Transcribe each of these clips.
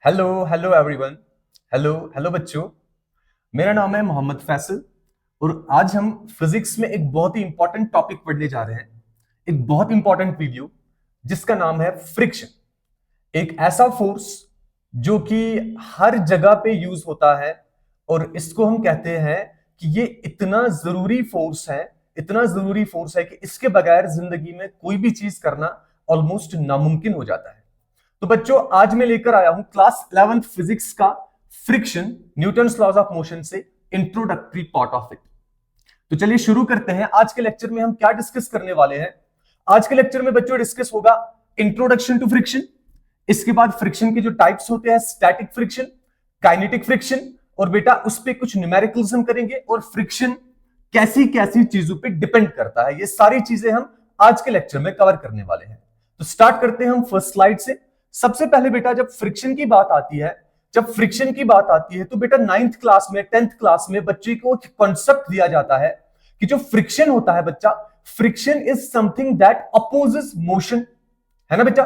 Hello hello everyone. Hello hello बच्चों। मेरा नाम है मोहम्मद फैसल और आज हम फिजिक्स में एक बहुत ही इंपॉर्टेंट टॉपिक पढ़ने जा रहे हैं। एक बहुत इंपॉर्टेंट वीडियो जिसका नाम है फ्रिक्शन। एक ऐसा फोर्स जो कि हर जगह पे यूज होता है और इसको हम कहते हैं कि ये इतना जरूरी फोर्स है, इतना जरूरी फोर्स है कि इसके बगैर जिंदगी में कोई भी चीज करना ऑलमोस्ट नामुमकिन हो जाता है। तो बच्चों आज मैं लेकर आया हूं क्लास 11th फिजिक्स का friction, Newton's laws of motion से इंट्रोडक्टरी पार्ट ऑफ इट। तो चलिए शुरू करते हैं। आज के लेक्चर में हम क्या डिस्कस करने वाले हैं? आज के लेक्चर में बच्चों डिस्कस होगा इंट्रोडक्शन टू फ्रिक्शन, इसके बाद फ्रिक्शन के जो टाइप्स होते हैं, स्टैटिक फ्रिक्शन, काइनेटिक फ्रिक्शन, और बेटा उस पर कुछ न्यूमेरिकल्स हम करेंगे और फ्रिक्शन कैसी कैसी चीजों पे डिपेंड करता है, ये सारी चीजें हम आज के लेक्चर में कवर करने वाले हैं। तो स्टार्ट करते हैं हम फर्स्ट स्लाइड से। सबसे पहले बेटा जब फ्रिक्शन की बात आती है, तो बेटा 9th क्लास में 10th क्लास में बच्चे को एक कॉन्सेप्ट दिया जाता है कि जो फ्रिक्शन होता है बच्चा, friction is something that opposes motion, है ना बच्चा?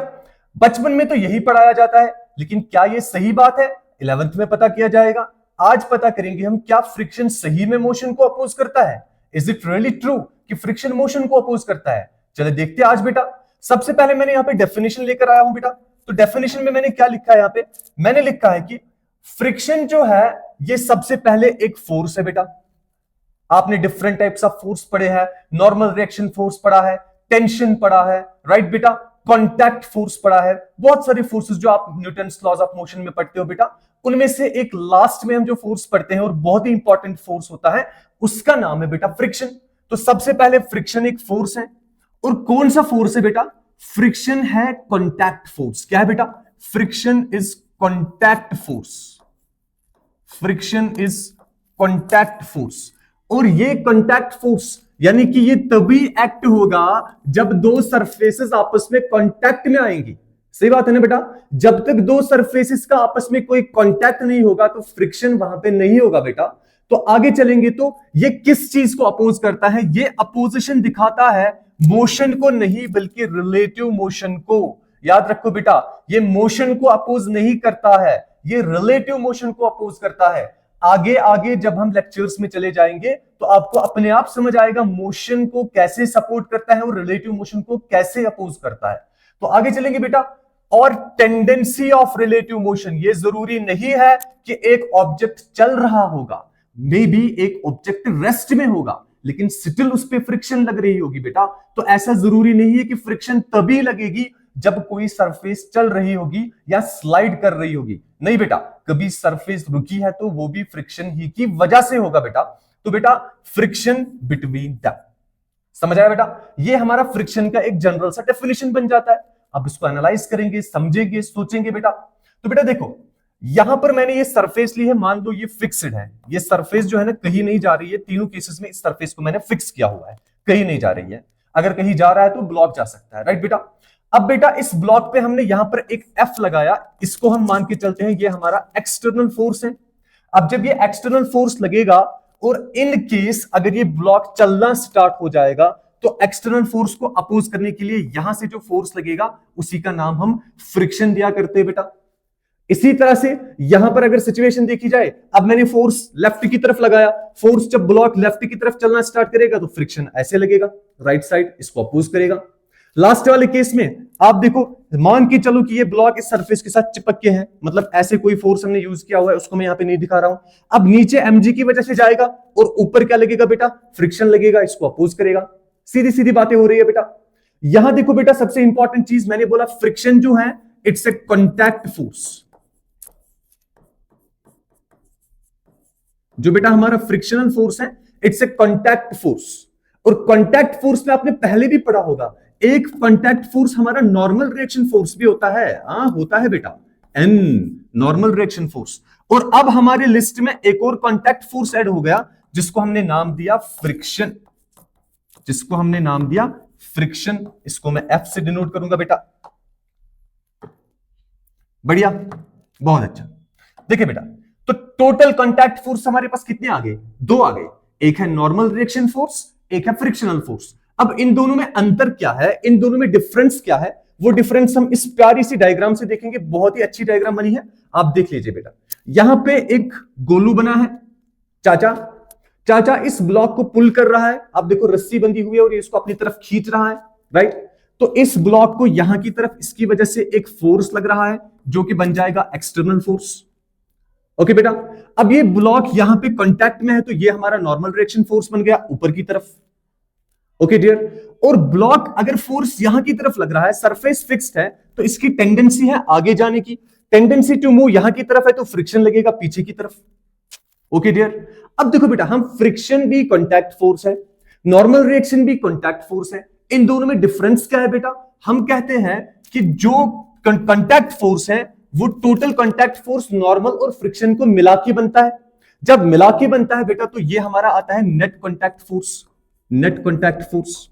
बचपन में तो यही पढ़ाया जाता है, लेकिन क्या ये सही बात है? 11th में पता किया जाएगा। आज पता करेंगे हम क्या फ्रिक्शन सही में मोशन को अपोज करता है। इज इट रियली ट्रू कि फ्रिक्शन मोशन को अपोज करता है? चले देखते हैं आज बेटा। सबसे पहले मैंने यहां पे डेफिनेशन लेकर आया हूं बेटा। तो डेफिनेशन में मैंने क्या लिखा है? यहां पे मैंने लिखा है कि फ्रिक्शन जो है ये सबसे पहले एक फोर्स है बेटा। आपने डिफरेंट टाइप्स ऑफ फोर्स पढ़े हैं, नॉर्मल रिएक्शन फोर्स पढ़ा है, टेंशन पढ़ा है, राइट बेटा, कॉन्टैक्ट फोर्स पढ़ा है, बहुत सारे फोर्सेस जो आप न्यूटन्स लॉज ऑफ मोशन में पढ़ते हो बेटा। उनमें से एक लास्ट में हम जो फोर्स पढ़ते हैं और बहुत ही इंपॉर्टेंट फोर्स होता है, उसका नाम है बेटा फ्रिक्शन। तो सबसे पहले फ्रिक्शन एक फोर्स है। और कौन सा फोर्स है बेटा? फ्रिक्शन है कॉन्टैक्ट फोर्स। क्या है बेटा? Friction is contact force. Friction is contact force. और ये कॉन्टैक्ट फोर्स यानी कि ये तभी एक्ट होगा जब दो सरफेसेस आपस में कांटेक्ट में आएंगी। सही बात है ना बेटा? जब तक दो सरफेसेस का आपस में कोई कांटेक्ट नहीं होगा तो फ्रिक्शन वहां पे नहीं होगा बेटा। तो आगे चलेंगे तो ये किस चीज को अपोज करता है? ये अपोजिशन दिखाता है मोशन को नहीं, बल्कि रिलेटिव मोशन को। याद रखो बेटा, ये मोशन को अपोज नहीं करता है, ये रिलेटिव मोशन को अपोज करता है। आगे आगे जब हम लेक्चर्स में चले जाएंगे तो आपको अपने आप समझ आएगा मोशन को कैसे सपोर्ट करता है और रिलेटिव मोशन को कैसे अपोज करता है। तो आगे चलेंगे बेटा। और टेंडेंसी ऑफ रिलेटिव मोशन, ये जरूरी नहीं है कि एक ऑब्जेक्ट चल रहा होगा, मे बी एक ऑब्जेक्ट रेस्ट में होगा लेकिन स्टिल उस पर फ्रिक्शन लग रही होगी बेटा। तो ऐसा जरूरी नहीं है कि फ्रिक्शन तभी लगेगी जब कोई सरफेस चल रही होगी या स्लाइड कर रही होगी। नहीं बेटा, कभी सरफेस रुकी है तो वो भी फ्रिक्शन ही की वजह से होगा बेटा। तो बेटा फ्रिक्शन बिटवीन दैम, समझ आया बेटा? ये हमारा फ्रिक्शन का एक जनरल सा डेफिनेशन बन जाता है। अब इसको एनालाइज करेंगे, समझेंगे, सोचेंगे बेटा। तो बेटा देखो, यहां पर मैंने ये सरफेस ली है, मान लो ये फिक्स्ड है। ये सरफेस जो है ना कहीं नहीं जा रही है। तीनों केसेस में इस सरफेस को मैंने फिक्स किया हुआ है, कहीं नहीं जा रही है। अगर कहीं जा रहा है तो ब्लॉक जा सकता है, राइट बेटा? अब बेटा इस ब्लॉक पे हमने यहां पर एक एफ लगाया, इसको हम मान के चलते हैं ये हमारा एक्सटर्नल फोर्स है। अब जब ये एक्सटर्नल फोर्स लगेगा और इन केस अगर ये ब्लॉक चलना स्टार्ट हो जाएगा तो एक्सटर्नल फोर्स को अपोज करने के लिए यहां से जो फोर्स लगेगा उसी का नाम हम फ्रिक्शन दिया करते हैं बेटा। इसी तरह से यहां पर अगर सिचुएशन देखी जाए, अब मैंने फोर्स लेफ्ट की तरफ लगाया, फोर्स जब ब्लॉक लेफ्ट की तरफ चलना स्टार्ट करेगा तो फ्रिक्शन ऐसे लगेगा, राइट साइड इसको अपोज करेगा। लास्ट वाले केस में आप देखो, मान के चलो कि ये ब्लॉक इस सरफेस के साथ चिपक के हैं, मतलब ऐसे कोई फोर्स हमने यूज किया हुआ है, उसको मैं यहां पे नहीं दिखा रहा हूं। अब नीचे mg की वजह से जाएगा और ऊपर क्या लगेगा बेटा? फ्रिक्शन लगेगा, इसको अपोज करेगा। सीधी सीधी बातें हो रही है बेटा। यहां देखो बेटा, सबसे इंपॉर्टेंट चीज मैंने बोला, फ्रिक्शन जो है इट्स ए कॉन्टैक्ट फोर्स। जो बेटा हमारा फ्रिक्शनल फोर्स है इट्स ए कॉन्टैक्ट फोर्स। और कॉन्टैक्ट फोर्स में आपने पहले भी पढ़ा होगा, एक कॉन्टैक्ट फोर्स हमारा नॉर्मल रिएक्शन फोर्स भी होता है। होता है बेटा, एन नॉर्मल रिएक्शन फोर्स। और अब हमारे लिस्ट में एक और कॉन्टैक्ट फोर्स ऐड हो गया जिसको हमने नाम दिया फ्रिक्शन, जिसको हमने नाम दिया फ्रिक्शन। इसको मैं एफ से डिनोट करूंगा बेटा। बढ़िया, बहुत अच्छा। देखिए बेटा, तो टोटल कॉन्टैक्ट फोर्स हमारे पास कितने आ गए? दो आ गए। एक है नॉर्मल रिएक्शन फोर्स, एक है फ्रिक्शनल फोर्स। अब इन दोनों में अंतर क्या है, इन दोनों में डिफरेंस क्या है, वो डिफरेंस हम इस प्यारी सी डायग्राम से देखेंगे। बहुत ही अच्छी डायग्राम बनी है, आप देख लीजिए बेटा। यहां पे एक गोलू बना है, चाचा चाचा इस ब्लॉक को पुल कर रहा है, आप देखो रस्सी बंधी हुई है और ये इसको अपनी तरफ खींच रहा है, राइट। तो इस ब्लॉक को यहां की तरफ इसकी वजह से एक फोर्स लग रहा है जो कि बन जाएगा एक्सटर्नल फोर्स। ओके बेटा, अब ये ब्लॉक यहां पे कांटेक्ट में है तो ये हमारा नॉर्मल रिएक्शन फोर्स बन गया ऊपर की तरफ। ओके डियर, और ब्लॉक अगर फोर्स यहां की तरफ लग रहा है, सरफेस फिक्स्ड है, तो इसकी टेंडेंसी है आगे जाने की, टेंडेंसी टू मूव यहां की तरफ है तो फ्रिक्शन लगेगा पीछे की तरफ। ओके डियर, अब देखो बेटा, हम फ्रिक्शन भी कांटेक्ट फोर्स है, नॉर्मल रिएक्शन भी कांटेक्ट फोर्स है, इन दोनों में डिफरेंस क्या है बेटा? हम कहते हैं कि जो कांटेक्ट फोर्स है वो टोटल कांटेक्ट फोर्स नॉर्मल और फ्रिक्शन को मिला के बनता है। जब मिला के बनता है बेटा तो ये हमारा आता है net contact force, net contact force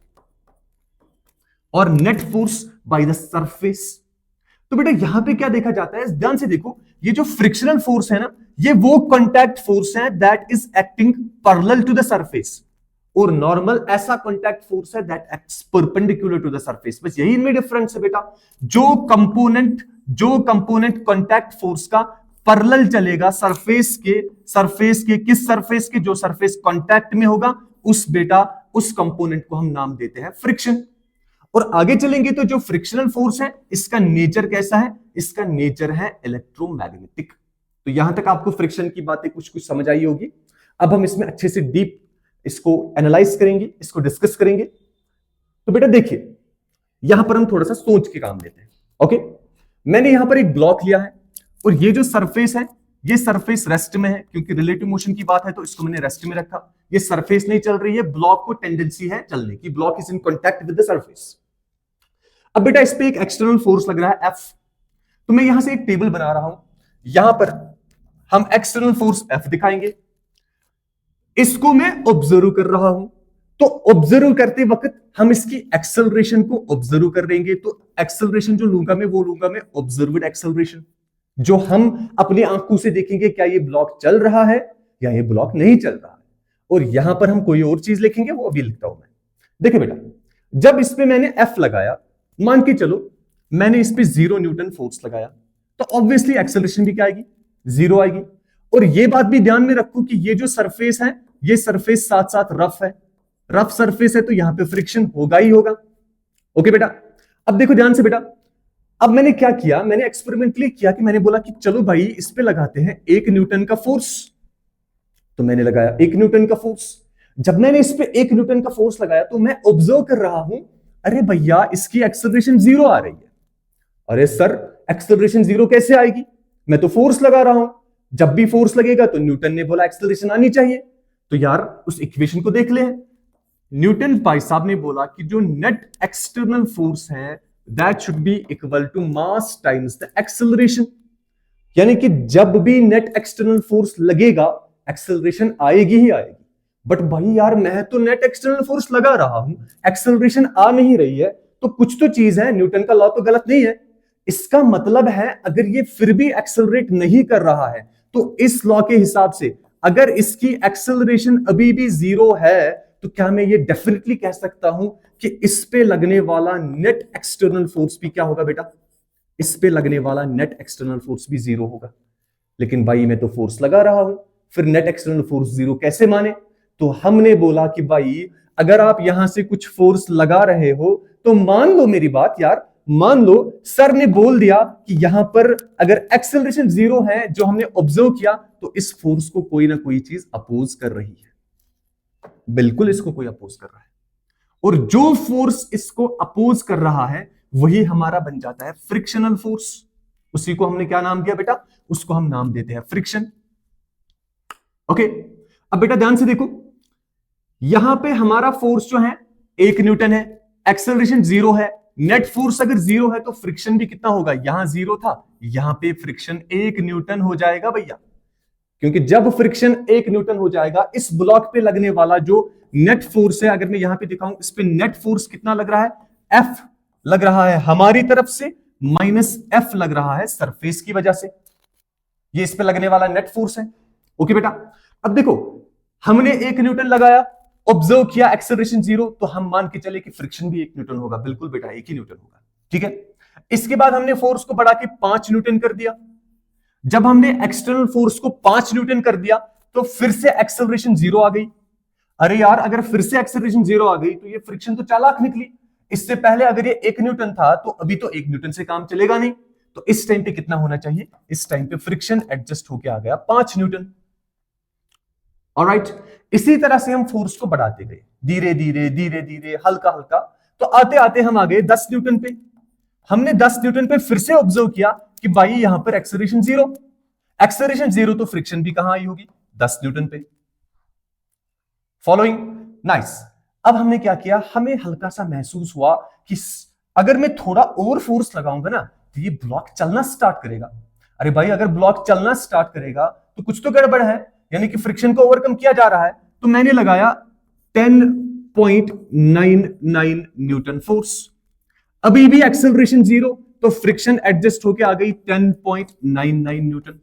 और net force by the surface. तो बेटा यहां पे क्या देखा जाता है, ध्यान से देखो, ये जो फ्रिक्शनल फोर्स है ना, ये वो कांटेक्ट फोर्स है that is acting parallel to the surface, और नॉर्मल ऐसा कांटेक्ट फोर्स है that acts perpendicular to the surface. बस यही इनमें डिफरेंस है बेटा। जो कंपोनेंट कांटेक्ट फोर्स का पैरेलल चलेगा सरफेस के किस सरफेस के? जो सरफेस कांटेक्ट में होगा उस बेटा उस कंपोनेंट को हम नाम देते हैं फ्रिक्शन। और आगे चलेंगे तो जो फ्रिक्शनल फोर्स है इसका नेचर कैसा है? इसका नेचर है इलेक्ट्रोमैग्नेटिक। तो यहां तक आपको फ्रिक्शन की बातें कुछ कुछ समझ आई होगी। अब हम इसमें अच्छे से डीप इसको एनालाइज करेंगे, इसको डिस्कस करेंगे। तो बेटा देखिए, यहां पर हम थोड़ा सा सोच के काम लेते हैं। ओके, मैंने यहां पर एक ब्लॉक लिया है और ये जो सरफेस है ये सरफेस रेस्ट में है, क्योंकि रिलेटिव मोशन की बात है तो इसको मैंने रेस्ट में रखा। ये सरफेस नहीं चल रही है, ब्लॉक को टेंडेंसी है चलने की, block is in contact with the surface. अब बेटा इस पे एक एक्सटर्नल फोर्स लग रहा है F। तो मैं यहां से एक टेबल बना रहा हूं, यहां पर हम एक्सटर्नल फोर्स F दिखाएंगे, इसको मैं ऑब्जर्व कर रहा हूं। तो ऑब्जर्व करते वक्त हम इसकी एक्सेलरेशन को ऑब्जर्व कर लेंगे। तो एक्सेलरेशन जो लूंगा मैं वो लूंगा मैं ऑब्जर्व्ड एक्सेलरेशन, जो हम अपनी आंखों से देखेंगे क्या ये ब्लॉक चल रहा है या ये ब्लॉक नहीं चल रहा है। और यहां पर हम कोई और चीज लिखेंगे, वो अभी लिखता हूं मैं। देखिए बेटा, जब इस पे मैंने F लगाया, मान के चलो मैंने इस पे 0 न्यूटन फोर्स लगाया, तो ऑब्वियसली एक्सेलरेशन भी क्या आएगी? 0 आएगी। और ये बात भी ध्यान में रखो कि ये जो सरफेस है ये सरफेस साथ साथ रफ है, रफ सरफेस है तो यहां पे फ्रिक्शन होगा ही होगा। ओके बेटा, अब देखो ध्यान से बेटा, अब मैंने क्या किया, मैंने एक्सपेरिमेंटली किया कि मैंने बोला कि चलो भाई इस पे लगाते हैं 1 न्यूटन का फोर्स। तो मैंने लगाया 1 न्यूटन का फोर्स। जब मैंने इस पे 1 न्यूटन का फोर्स लगाया तो मैं ऑब्जर्व कर रहा हूं, अरे भैया इसकी एक्सेलरेशन 0 आ रही है। अरे सर एक्सेलरेशन 0 कैसे आएगी? मैं तो फोर्स लगा रहा हूं, जब भी फोर्स लगेगा तो न्यूटन ने बोला एक्सेलरेशन आनी चाहिए। तो यार उस इक्वेशन को देख ले, न्यूटन भाई साहब ने बोला कि जो नेट एक्सटर्नल फोर्स है that should be equal to mass times the acceleration. यानी कि जब भी नेट एक्सटर्नल फोर्स लगेगा एक्सेलरेशन आएगी ही आएगी। बट भाई यार मैं तो नेट एक्सटर्नल फोर्स लगा रहा हूं, एक्सेलरेशन आ नहीं रही है, तो कुछ तो चीज है, न्यूटन का लॉ तो गलत नहीं है। इसका मतलब है अगर ये फिर भी एक्सेलरेट नहीं कर रहा है तो इस लॉ के हिसाब से अगर इसकी एक्सेलरेशन अभी भी 0 है तो क्या मैं ये डेफिनेटली कह सकता हूं कि इस पे लगने वाला नेट एक्सटर्नल फोर्स भी क्या होगा बेटा? इस पे लगने वाला नेट एक्सटर्नल फोर्स भी 0 होगा। लेकिन भाई मैं तो फोर्स लगा रहा हूं, फिर नेट एक्सटर्नल फोर्स 0 कैसे माने? तो हमने बोला कि भाई अगर आप यहां से कुछ फोर्स लगा रहे हो तो मान लो मेरी बात यार, मान लो सर ने बोल दिया कि यहां पर अगर एक्सेलरेशन 0 है जो हमने ऑब्जर्व किया तो इस फोर्स को कोई ना कोई चीज अपोज कर रही है। बिल्कुल इसको कोई अपोज कर रहा है, और जो फोर्स इसको अपोज कर रहा है वही हमारा बन जाता है फ्रिक्शनल फोर्स। उसी को हमने क्या नाम दिया बेटा? उसको हम नाम देते हैं फ्रिक्शन। ओके, अब बेटा ध्यान से देखो, यहां पे हमारा फोर्स जो है 1 न्यूटन है, एक्सेलरेशन 0 है, नेट फोर्स अगर 0 है तो फ्रिक्शन भी कितना होगा? यहां 0 था, यहां पे फ्रिक्शन 1 न्यूटन हो जाएगा भैया। क्योंकि जब फ्रिक्शन 1 न्यूटन हो जाएगा, इस ब्लॉक पे लगने वाला जो नेट फोर्स है, अगर मैं यहां पे दिखाऊं, इस पे नेट फोर्स कितना लग रहा है? F लग रहा है हमारी तरफ से, -F लग रहा है सरफेस की वजह से। ये इस पे लगने वाला नेट फोर्स है। ओके बेटा, अब देखो हमने 1 न्यूटन लगाया, ऑब्जर्व किया एक्सेलरेशन 0, तो हम मान के चले कि फ्रिक्शन भी 1 न्यूटन होगा। बिल्कुल बेटा 1 ही न्यूटन होगा, ठीक है। इसके बाद हमने फोर्स को बढ़ा के 5 न्यूटन कर दिया। जब हमने एक्सटर्नल फोर्स को 5 न्यूटन कर दिया तो फिर से एक्सेलरेशन 0 आ गई। अरे यार, अगर फिर से एक्सेलरेशन 0 आ गई तो ये फ्रिक्शन तो चालाक निकली। इससे पहले अगर ये 1 न्यूटन था तो अभी तो 1 न्यूटन से काम चलेगा नहीं। तो इस टाइम पे कितना होना चाहिए? इस टाइम पे फ्रिक्शन एडजस्ट होके आ गया 5 न्यूटन। ऑलराइट, इसी तरह से हम फोर्स को बढ़ाते गए, धीरे धीरे धीरे धीरे, हल्का हल्का। तो आते आते हम आ गए 10 न्यूटन पे। हमने 10 न्यूटन पे फिर से ऑब्जर्व किया कि भाई यहां पर एक्सेलरेशन 0, एक्सेलरेशन 0 तो फ्रिक्शन भी कहां आई होगी? 10 न्यूटन पे। फॉलोइंग? नाइस। अब हमने क्या किया, हमें हल्का सा महसूस हुआ कि अगर मैं थोड़ा और फोर्स लगाऊंगा ना तो ये ब्लॉक चलना स्टार्ट करेगा। अरे भाई, अगर ब्लॉक चलना स्टार्ट करेगा तो कुछ तो गड़बड़ है, यानी कि फ्रिक्शन को ओवरकम किया जा रहा है। तो मैंने लगाया 10.99 न्यूटन फोर्स। अभी भी एक्सेलरेशन 0, तो फ्रिक्शन एडजस्ट होके आ गई 10.99 न्यूटन।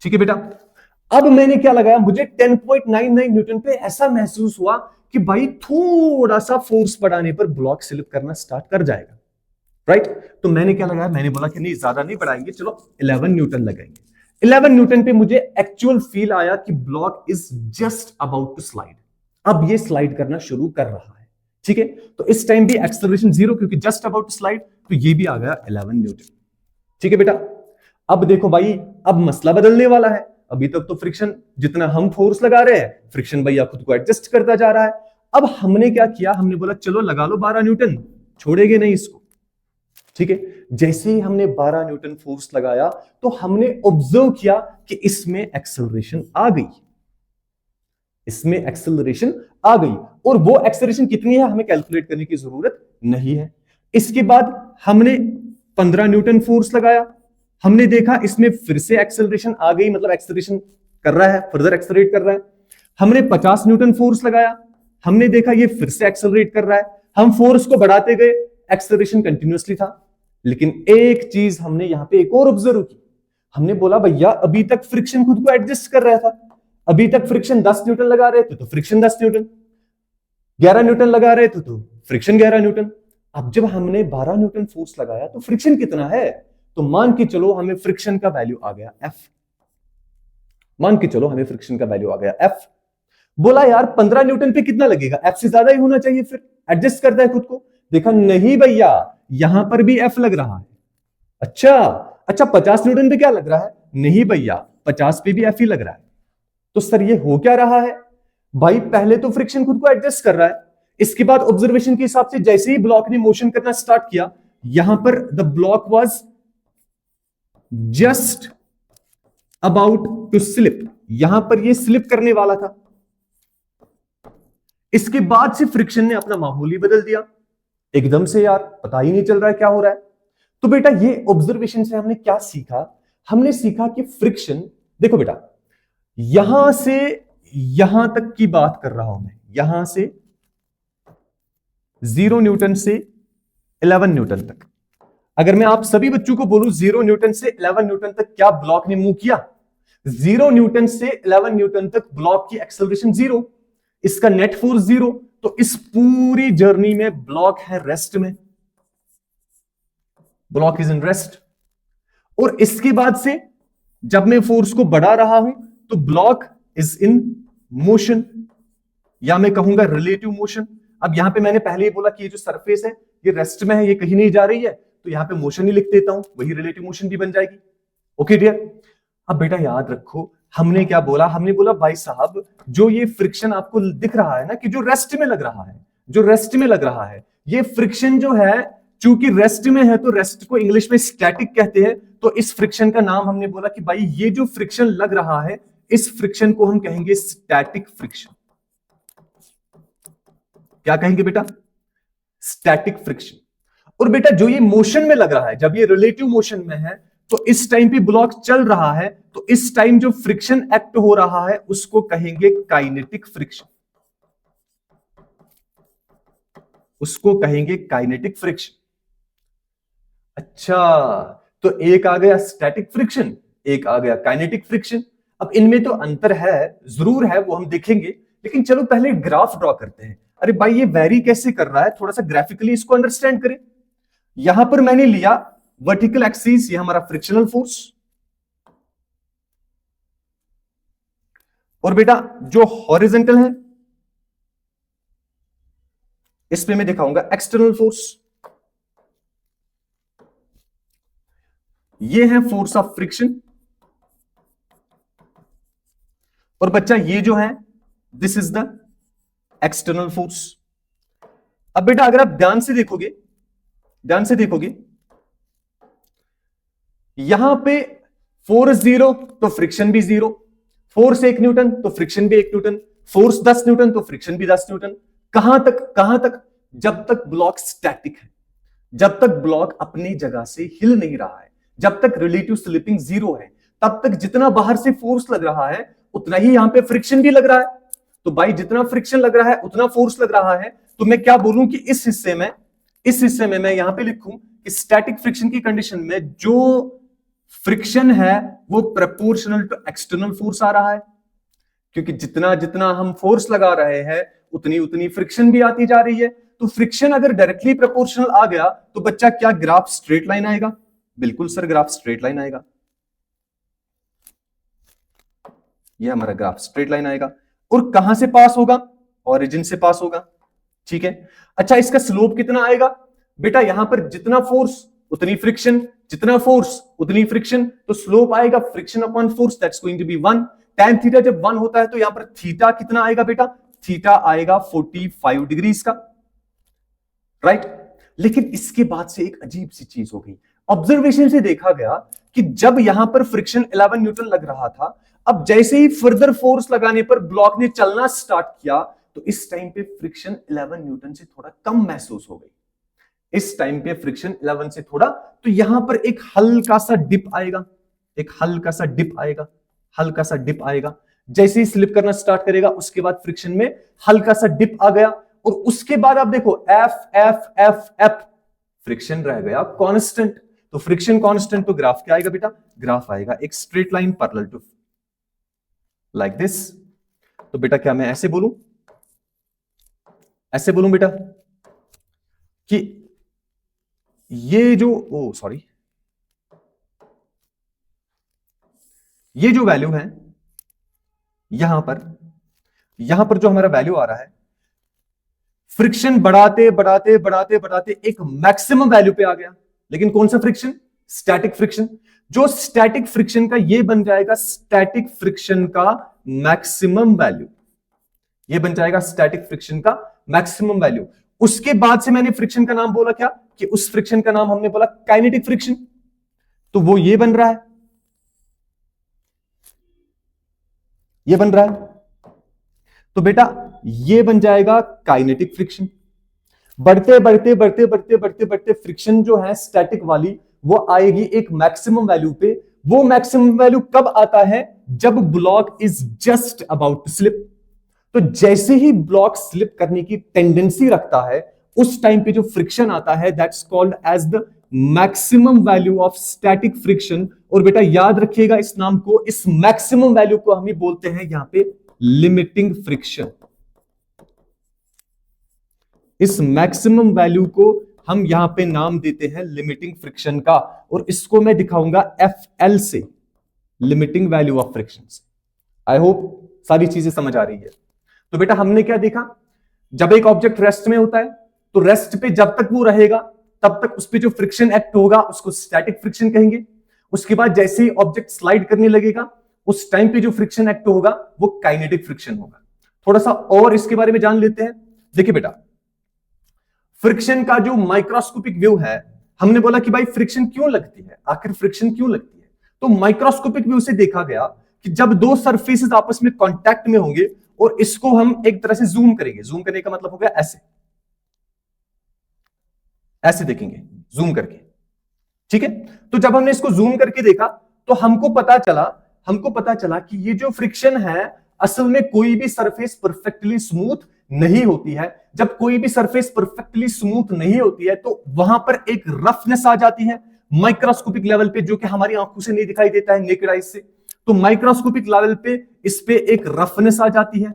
ठीक है बेटा। अब मैंने क्या लगाया, मुझे 10.99 न्यूटन पे ऐसा महसूस हुआ कि भाई थोड़ा सा फोर्स बढ़ाने पर ब्लॉक स्लिप करना स्टार्ट कर जाएगा। राइट? तो मैंने क्या लगाया, मैंने बोला कि नहीं, ज्यादा नहीं बढ़ाएंगे, चलो 11 न्यूटन लगाएंगे। 11 न्यूटन पे मुझे एक्चुअल फील आया कि block is just about to slide. अब ये स्लाइड करना शुरू कर रहा है। ठीक है, तो इस टाइम भी एक्सेलरेशन 0, क्योंकि जस्ट अबाउट टू स्लाइड, तो ये भी आ गया 11 न्यूटन। ठीक है बेटा। अब देखो भाई, अब मसला बदलने वाला है। अभी तक तो फ्रिक्शन, जितना हम फोर्स लगा रहे हैं, फ्रिक्शन भैया खुद को एडजस्ट करता जा रहा है। अब हमने क्या किया, हमने बोला चलो लगा लो 12 न्यूटन, छोड़ेंगे नहीं इसको। ठीक है, जैसे ही हमने 12 न्यूटन फोर्स लगाया तो हमने ऑब्जर्व किया कि इसमें एक्सेलरेशन आ गई, इसमें एक्सेलरेशन आ गई। और वो एक्सेलरेशन कितनी है हमें कैलकुलेट करने की जरूरत नहीं है। इसके बाद हमने 15 न्यूटन फोर्स लगाया, हमने देखा इसमें फिर से एक्सेलरेशन आ गई, मतलब एक्सेलरेशन कर रहा है, फर्दर एक्सेलरेट कर रहा है। हमने 50 न्यूटन फोर्स लगाया, हमने देखा ये फिर से एक्सेलरेट कर रहा है। हम फोर्स को बढ़ाते गए, एक्सेलरेशन कंटिन्यूअसली था। लेकिन एक चीज हमने यहां पे एक और ऑब्जर्व की, हमने बोला भैया अभी तक फ्रिक्शन खुद को एडजस्ट कर रहा था। अभी तक फ्रिक्शन 10 न्यूटन लगा रहे थे तो फ्रिक्शन 10 न्यूटन, 11 न्यूटन लगा रहे थे तो फ्रिक्शन 11 न्यूटन। अब जब हमने 12 न्यूटन फोर्स लगाया तो फ्रिक्शन कितना है? तो मान के चलो हमें फ्रिक्शन का वैल्यू आ गया F। मान के चलो हमें फ्रिक्शन का वैल्यू आ गया F। बोला यार 15 न्यूटन पे कितना लगेगा? F से ज्यादा ही होना चाहिए, फिर एडजस्ट करता है खुद को। देखा नहीं भैया, यहां पर भी F लग रहा है। अच्छा 50 न्यूटन पे क्या लग रहा है? नहीं भैया, 50 पे भी F ही लग रहा है। तो सर ये हो क्या रहा है? भाई पहले तो फ्रिक्शन खुद को एडजस्ट कर रहा है, इसके बाद ऑब्जर्वेशन के हिसाब से जैसे ही ब्लॉक ने मोशन करना स्टार्ट किया, यहां पर the block was just about to slip, यहां पर ये स्लिप करने वाला था। इसके बाद से फ्रिक्शन ने अपना माहौल ही बदल दिया एकदम से। यार पता ही नहीं चल रहा है क्या हो रहा है। तो बेटा ये ऑब्जर्वेशन से हमने क्या सीखा? हमने सीखा कि फ्रिक्शन, देखो बेटा यहां से यहां तक की बात कर रहा हूं मैं, यहां से 0 न्यूटन से 11 न्यूटन तक। अगर मैं आप सभी बच्चों को बोलूं 0 न्यूटन से 11 न्यूटन तक क्या ब्लॉक ने मूव किया? 0 न्यूटन से 11 न्यूटन तक ब्लॉक की एक्सेलरेशन 0, इसका नेट फोर्स 0। तो इस पूरी जर्नी में ब्लॉक है रेस्ट में, ब्लॉक इज इन रेस्ट। और इसके बाद से जब मैं फोर्स को बढ़ा रहा हूं तो ब्लॉक इज इन मोशन, या मैं कहूंगा रिलेटिव मोशन। अब यहां पे मैंने पहले ही बोला कि ये जो सरफेस है ये रेस्ट में है, ये कहीं नहीं जा रही है, तो यहां पे मोशन ही लिख देता हूं, वही रिलेटिव मोशन भी बन जाएगी। Okay dear. अब बेटा याद रखो हमने क्या बोला, हमने बोला भाई साहब जो ये फ्रिक्शन आपको दिख रहा है ना कि जो रेस्ट में लग रहा है, जो रेस्ट में लग रहा है, ये फ्रिक्शन जो है चूंकि रेस्ट में है तो रेस्ट को इंग्लिश में स्टैटिक कहते हैं। तो इस फ्रिक्शन का नाम हमने बोला कि भाई ये जो फ्रिक्शन लग रहा है इस फ्रिक्शन को हम कहेंगे स्टैटिक फ्रिक्शन। क्या कहेंगे बेटा? Static friction. और बेटा जो ये मोशन में लग रहा है, जब ये रिलेटिव मोशन में है तो इस टाइम पे ब्लॉक चल रहा है, तो इस टाइम जो फ्रिक्शन एक्ट हो रहा है उसको कहेंगे काइनेटिक फ्रिक्शन, उसको कहेंगे काइनेटिक फ्रिक्शन। अच्छा, तो एक आ गया स्टैटिक फ्रिक्शन, एक आ गया काइनेटिक फ्रिक्शन। अब इनमें तो अंतर है, जरूर है, वो हम देखेंगे, लेकिन चलो पहले ग्राफ ड्रॉ करते हैं। अरे भाई ये वेरी कैसे कर रहा है, थोड़ा सा ग्राफिकली इसको अंडरस्टैंड करें। यहां पर मैंने लिया वर्टिकल एक्सिस ये हमारा फ्रिक्शनल फोर्स, और बेटा जो हॉरिजॉन्टल है इस पे मैं दिखाऊंगा एक्सटर्नल फोर्स। ये है फोर्स ऑफ फ्रिक्शन, और बच्चा ये जो है this is the external force. अब बेटा अगर आप ध्यान से देखोगे, ध्यान से देखोगे, यहां पे फोर्स 0 तो फ्रिक्शन भी 0, फोर्स 1 न्यूटन तो फ्रिक्शन भी 1 न्यूटन, फोर्स 10 न्यूटन तो फ्रिक्शन भी 10 न्यूटन। कहां तक, कहां तक? जब तक ब्लॉक स्टैटिक है, जब तक ब्लॉक अपनी जगह से हिल नहीं रहा है, जब तक रिलेटिव स्लिपिंग 0 है, तब तक जितना बाहर से फोर्स लग रहा है उतना ही यहां पे फ्रिक्शन भी लग रहा है। तो भाई जितना फ्रिक्शन लग रहा है उतना फोर्स लग रहा है, तो मैं क्या बोलूं कि इस हिस्से में मैं यहां पे लिखूं कि स्टैटिक फ्रिक्शन की कंडीशन में जो फ्रिक्शन है वो प्रोपोर्शनल टू एक्सटर्नल फोर्स आ रहा है, क्योंकि जितना जितना हम फोर्स लगा रहे हैं उतनी उतनी फ्रिक्शन भी आती जा रही है। तो फ्रिक्शन अगर डायरेक्टली प्रोपोर्शनल आ गया तो बच्चा क्या ग्राफ स्ट्रेट लाइन आएगा? बिल्कुल सर, ग्राफ स्ट्रेट लाइन आएगा। ये हमारा ग्राफ स्ट्रेट लाइन आएगा, और कहां से पास होगा? ओरिजिन से पास होगा। ठीक है, अच्छा इसका स्लोप कितना आएगा? बेटा यहां पर जितना फोर्स उतनी फ्रिक्शन, जितना फोर्स उतनी फ्रिक्शन, तो स्लोप आएगा friction upon force, that's going to be 1। tan theta जब 1 होता है तो यहां पर थीटा कितना आएगा बेटा? थीटा आएगा 45 डिग्रीज का, राइट। लेकिन इसके बाद से एक अजीब सी चीज हो गई। ऑब्जर्वेशन से देखा गया कि जब यहां पर फ्रिक्शन 11 न्यूटन लग रहा था, अब जैसे ही फर्दर फोर्स लगाने पर ब्लॉक ने चलना स्टार्ट किया तो इस टाइम पे फ्रिक्शन 11 न्यूटन से थोड़ा कम महसूस हो गई। इस टाइम पे फ्रिक्शन 11 से थोड़ा, तो यहां पर एक हल्का सा डिप आएगा, एक हल्का सा डिप आएगा, हल्का सा डिप आएगा। जैसे ही स्लिप करना स्टार्ट करेगा उसके बाद फ्रिक्शन में हल्का सा डिप आ गया, और उसके बाद आप देखो F F F F, friction रह गया कांस्टेंट। तो फ्रिक्शन कांस्टेंट तो ग्राफ क्या आएगा बेटा? ग्राफ आएगा एक straight line parallel to like this. तो बेटा क्या मैं ऐसे बोलूं, ऐसे बोलूं बेटा कि ये जो सॉरी, ये जो वैल्यू है यहां पर जो हमारा वैल्यू आ रहा है, फ्रिक्शन बढ़ाते बढ़ाते बढ़ाते बढ़ाते एक मैक्सिमम वैल्यू पे आ गया। लेकिन कौन सा फ्रिक्शन? Static friction. जो स्टैटिक फ्रिक्शन का ये बन जाएगा स्टैटिक फ्रिक्शन का मैक्सिमम वैल्यू, ये बन जाएगा स्टैटिक फ्रिक्शन का मैक्सिमम वैल्यू। उसके बाद से मैंने फ्रिक्शन का नाम बोला क्या? कि उस फ्रिक्शन का नाम हमने बोला काइनेटिक फ्रिक्शन। तो वो ये बन रहा है, ये बन रहा है। तो बेटा ये बन जाएगा काइनेटिक फ्रिक्शन। बढ़ते बढ़ते बढ़ते बढ़ते बढ़ते बढ़ते फ्रिक्शन जो है स्टैटिक वाली वो आएगी एक मैक्सिमम वैल्यू पे। वो मैक्सिमम वैल्यू कब आता है? जब block is just about to slip. तो जैसे ही ब्लॉक स्लिप करने की टेंडेंसी रखता है उस टाइम पे जो फ्रिक्शन आता है that's called as the maximum value of static friction. और बेटा याद रखिएगा इस नाम को, इस मैक्सिमम वैल्यू को हम ही बोलते हैं यहां पे लिमिटिंग फ्रिक्शन। इस मैक्सिमम वैल्यू को हम यहां पे नाम देते हैं लिमिटिंग फ्रिक्शन का, और इसको मैं दिखाऊंगा FL से, लिमिटिंग वैल्यू ऑफ फ्रिक्शन से। आई होप सारी चीजें समझ आ रही है। तो बेटा हमने क्या देखा? जब एक ऑब्जेक्ट रेस्ट में होता है तो रेस्ट पे जब तक वो रहेगा तब तक उस पे जो फ्रिक्शन एक्ट होगा उसको स्टैटिक फ्रिक्शन कहेंगे। उसके बाद जैसे ही ऑब्जेक्ट स्लाइड करने लगेगा उस टाइम पे जो फ्रिक्शन एक्ट होगा वो काइनेटिक फ्रिक्शन होगा। थोड़ा सा और इसके बारे में जान लेते हैं। देखिए बेटा, फ्रिक्शन का जो माइक्रोस्कोपिक व्यू है, हमने बोला कि भाई फ्रिक्शन क्यों लगती है, आखिर फ्रिक्शन क्यों लगती है? तो माइक्रोस्कोपिक व्यू से देखा गया कि जब दो सरफेसेस आपस में कांटेक्ट में होंगे और इसको हम एक तरह से जूम करेंगे, जूम करने का मतलब हो गया ऐसे, ऐसे देखेंगे जूम करके, ठीक है। तो जब हमने इसको जूम करके देखा तो हमको पता चला कि ये जो फ्रिक्शन है असल में कोई भी सरफेस परफेक्टली स्मूथ नहीं होती है। जब कोई भी सरफेस परफेक्टली स्मूथ नहीं होती है तो वहां पर एक रफनेस आ जाती है माइक्रोस्कोपिक लेवल पे, जो कि हमारी आंखों से नहीं दिखाई देता है नेकेड आइज से। तो माइक्रोस्कोपिक लेवल पे इस पे एक रफनेस आ जाती है,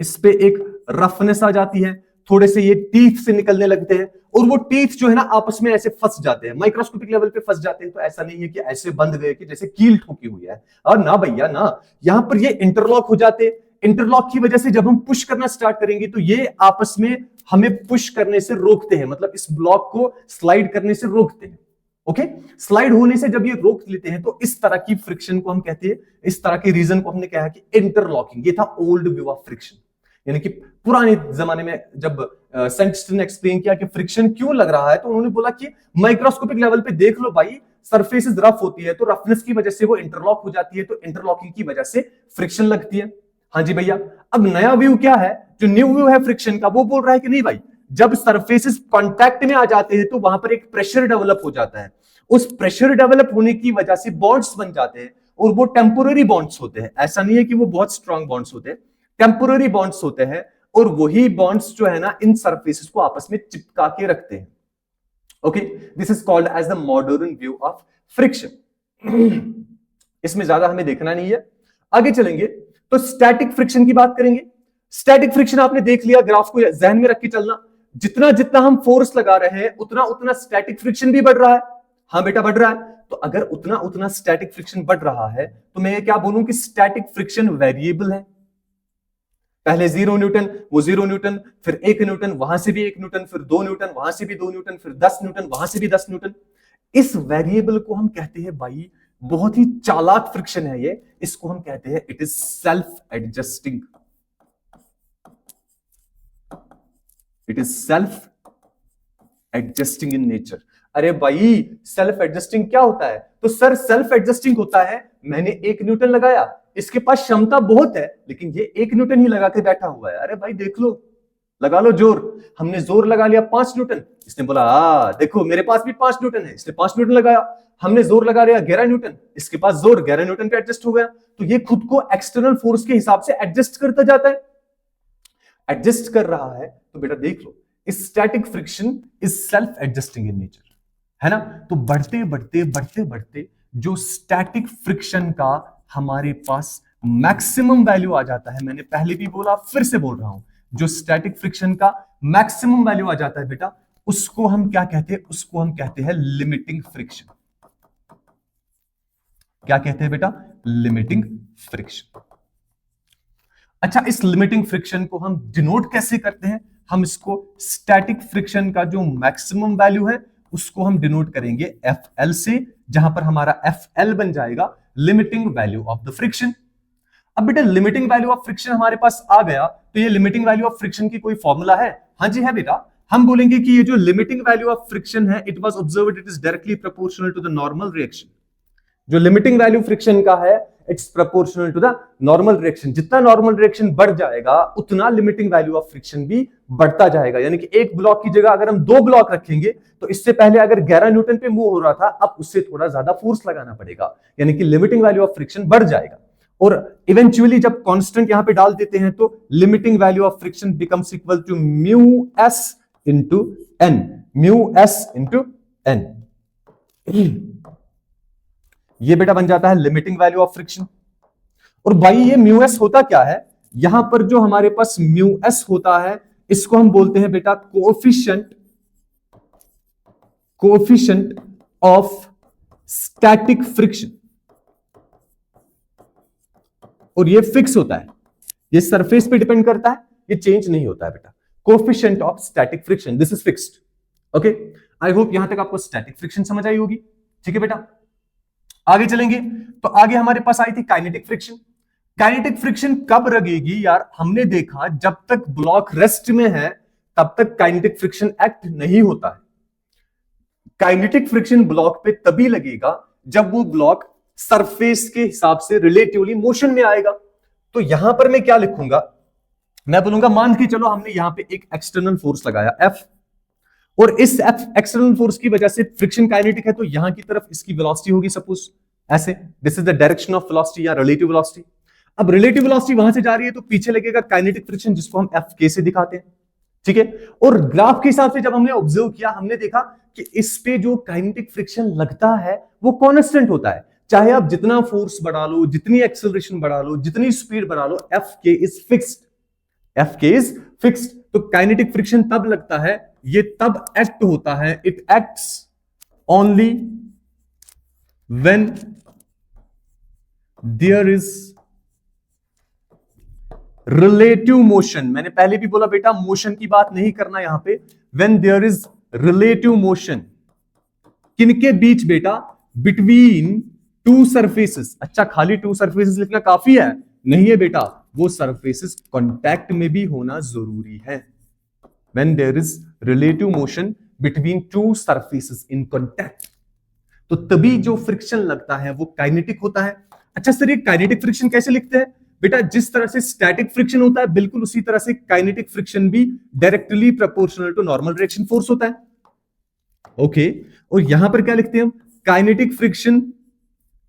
इस पे एक रफनेस आ जाती है। थोड़े से ये टीथ से निकलने लगते हैं और वो टीथ जो है ना आपस में ऐसे फंस जाते हैं, माइक्रोस्कोपिक लेवल पे फंस जाते हैं। तो ऐसा नहीं है कि ऐसे बंद गए कि जैसे कील ठोकी हुई है, और ना भैया ना, यहां पर ये इंटरलॉक हो जाते हैं। इंटरलॉक की वजह से जब हम पुश करना स्टार्ट करेंगे तो ये आपस में हमें पुश करने से रोकते हैं, मतलब इस ब्लॉक को स्लाइड करने से रोकते हैं। ओके, स्लाइड होने से जब ये रोक लेते हैं तो इस तरह की फ्रिक्शन को हम कहते हैं, इस तरह के रीजन को हमने कहा कि इंटरलॉकिंग। ये था ओल्ड व्यू ऑफ फ्रिक्शन, यानी कि पुराने जमाने में जब साइंटिस्ट ने एक्सप्लेन किया कि फ्रिक्शन क्यों लग रहा है, तो उन्होंने बोला कि माइक्रोस्कोपिक लेवल पे देख लो भाई, सरफेसेस रफ होती है तो रफनेस की वजह से वो इंटरलॉक हो जाती है, तो इंटरलॉकिंग की वजह से फ्रिक्शन लगती है। हाँ जी भैया। अब नया व्यू क्या है, जो न्यू व्यू है फ्रिक्शन का, वो बोल रहा है कि नहीं भाई, जब सरफेसेस कांटेक्ट में आ जाते हैं तो वहां पर एक प्रेशर डेवलप हो जाता है। उस प्रेशर डेवलप होने की वजह से बॉन्ड्स बन जाते हैं, और वो टेम्पोररी बॉन्ड्स होते हैं। ऐसा नहीं है कि वो बहुत स्ट्रांग बॉन्ड्स होते हैं, टेम्पोररी बॉन्ड्स होते हैं, और वही बॉन्ड्स जो है ना इन सरफेसेस को आपस में चिपका के रखते हैं। Okay, this is called as the modern view of friction. इसमें ज्यादा हमें देखना नहीं है, आगे चलेंगे तो स्टैटिक फ्रिक्शन की बात करेंगे। स्टैटिक फ्रिक्शन आपने देख लिया, ग्राफ को जहन में रख के चलना, जितना जितना हम फोर्स लगा रहे हैं उतना उतना स्टैटिक फ्रिक्शन भी बढ़ रहा है। हाँ बेटा बढ़ रहा है। तो अगर उतना उतना स्टैटिक फ्रिक्शन बढ़ रहा है तो मैं क्या बोलूं कि स्टैटिक फ्रिक्शन वेरिएबल है। पहले 0 न्यूटन, वो 0 न्यूटन, फिर 1 न्यूटन, वहां से भी 1 न्यूटन, फिर 2 न्यूटन, वहां से भी 2 न्यूटन, फिर 10 न्यूटन, वहां से भी 10 न्यूटन। इस वेरिएबल को हम कहते हैं भाई, बहुत ही चालाक फ्रिक्शन है ये, इसको हम कहते हैं it is self adjusting. It is self adjusting in nature. अरे भाई सेल्फ एडजस्टिंग क्या होता है, तो सर सेल्फ एडजस्टिंग होता है, मैंने 1 न्यूटन लगाया, इसके पास क्षमता बहुत है लेकिन ये 1 न्यूटन ही लगा के बैठा हुआ है। अरे भाई देख लो, लगा लो जोर। हमने जोर लगा लिया 5 न्यूटन, इसने बोला देखो मेरे पास भी 5 न्यूटन है, इसने 5 न्यूटन लगाया। हमने जोर लगा लिया 11 न्यूटन, इसके पास जोर 11 न्यूटन पे एडजस्ट हो गया। तो ये खुद को एक्सटर्नल फोर्स के हिसाब से एडजस्ट करता जाता है, एडजस्ट कर रहा है। तो बेटा देख लो, static friction is self adjusting in nature, है ना। तो बढ़ते बढ़ते बढ़ते बढ़ते जो स्टैटिक फ्रिक्शन का हमारे पास मैक्सिमम वैल्यू आ जाता है, मैंने पहले भी बोला फिर से बोल रहा हूं, जो स्टैटिक फ्रिक्शन का मैक्सिमम वैल्यू आ जाता है बेटा, उसको हम क्या कहते हैं, उसको हम कहते हैं लिमिटिंग फ्रिक्शन। क्या कहते हैं बेटा, लिमिटिंग फ्रिक्शन। अच्छा, इस लिमिटिंग फ्रिक्शन को हम डिनोट कैसे करते हैं, हम इसको स्टैटिक फ्रिक्शन का जो मैक्सिमम वैल्यू है उसको हम डिनोट करेंगे FL से, जहां पर हमारा FL बन जाएगा limiting value of the friction. अब बेटा लिमिटिंग वैल्यू ऑफ फ्रिक्शन हमारे पास आ गया, तो ये लिमिटिंग वैल्यू ऑफ फ्रिक्शन की कोई फॉर्मूला है? हाँ जी है बेटा। हम बोलेंगे कि ये जो लिमिटिंग वैल्यू ऑफ फ्रिक्शन है, it was observed it is directly proportional to the normal reaction. जो लिमिटिंग वैल्यू फ्रिक्शन का है, it's proportional to the normal reaction. जितना नॉर्मल रिएक्शन बढ़ जाएगा उतना लिमिटिंग वैल्यू ऑफ फ्रिक्शन भी बढ़ता जाएगा। यानी कि एक ब्लॉक की जगह अगर हम 2 ब्लॉक रखेंगे तो इससे पहले अगर 11 न्यूटन पे मूव हो रहा था, अब उससे थोड़ा ज्यादा फोर्स लगाना पड़ेगा, यानी कि लिमिटिंग वैल्यू ऑफ फ्रिक्शन बढ़ जाएगा। और इवेंचुअली जब कांस्टेंट यहां पे डाल देते हैं तो limiting value of friction becomes equal to mu S into N, mu S into N. ये बेटा बन जाता है लिमिटिंग वैल्यू ऑफ फ्रिक्शन। और भाई ये म्यू एस होता क्या है, यहां पर जो हमारे पास म्यू एस होता है इसको हम बोलते हैं बेटा कोएफिशिएंट ऑफ स्टैटिक फ्रिक्शन। और ये फिक्स होता है, ये सरफेस पे डिपेंड करता है, ये चेंज नहीं होता है बेटा। Coefficient of static friction, this is fixed. Okay, I hope यहां तक आपको स्टैटिक फ्रिक्शन समझ आई होगी। ठीक है बेटा, आगे चलेंगे तो आगे हमारे पास आई थी काइनेटिक फ्रिक्शन। काइनेटिक फ्रिक्शन कब लगेगी यार, हमने देखा जब तक ब्लॉक रेस्ट में है तब तक काइनेटिक फ्रिक्शन एक्ट नहीं होता है। काइनेटिक फ्रिक्शन ब्लॉक पे तभी लगेगा जब वो ब्लॉक सरफेस के हिसाब से रिलेटिवली मोशन में आएगा। तो यहां पर मैं क्या लिखूंगा, मैं बोलूंगा मान के चलो हमने यहां पे एक एक्सटर्नल फोर्स लगाया F, और इस एक्सटर्नल फोर्स की वजह से फ्रिक्शन काइनेटिक है, तो यहां की तरफ इसकी वेलोसिटी होगी सपोज ऐसे, this is the direction of velocity या रिलेटिव वेलोसिटी। अब रिलेटिव वेलोसिटी वहां से जा रही है तो पीछे लगेगा काइनेटिक फ्रिक्शन, जिसको हम Fk से दिखाते हैं। ठीक है, और ग्राफ के हिसाब से जब हमने ऑब्जर्व किया, हमने देखा कि इस पे जो काइनेटिक फ्रिक्शन लगता है वो कांस्टेंट होता है। चाहे आप जितना फोर्स बढ़ा लो, जितनी एक्सेलरेशन बढ़ा लो, जितनी स्पीड बढ़ा लो, Fk is fixed. Fk is fixed. तो काइनेटिक फ्रिक्शन तब लगता है, ये तब एक्ट होता है, it acts only when there is relative motion. मैंने पहले भी बोला बेटा मोशन की बात नहीं करना यहां पे। When there is relative motion, किनके बीच बेटा? Between two surfaces. अच्छा, खाली टू सरफेसेस लिखना काफी है? नहीं है बेटा, वो सरफेसेस कांटेक्ट में भी होना जरूरी है। When there is relative motion between two surfaces in contact, तो तभी जो फ्रिक्शन लगता है वो काइनेटिक होता है। अच्छा सर, ये काइनेटिक फ्रिक्शन कैसे लिखते हैं? बेटा जिस तरह से स्टैटिक फ्रिक्शन होता है बिल्कुल उसी तरह से काइनेटिक फ्रिक्शन भी directly proportional to normal reaction force होता है। ओके, और यहां पर क्या लिखते हैं हम? Kinetic friction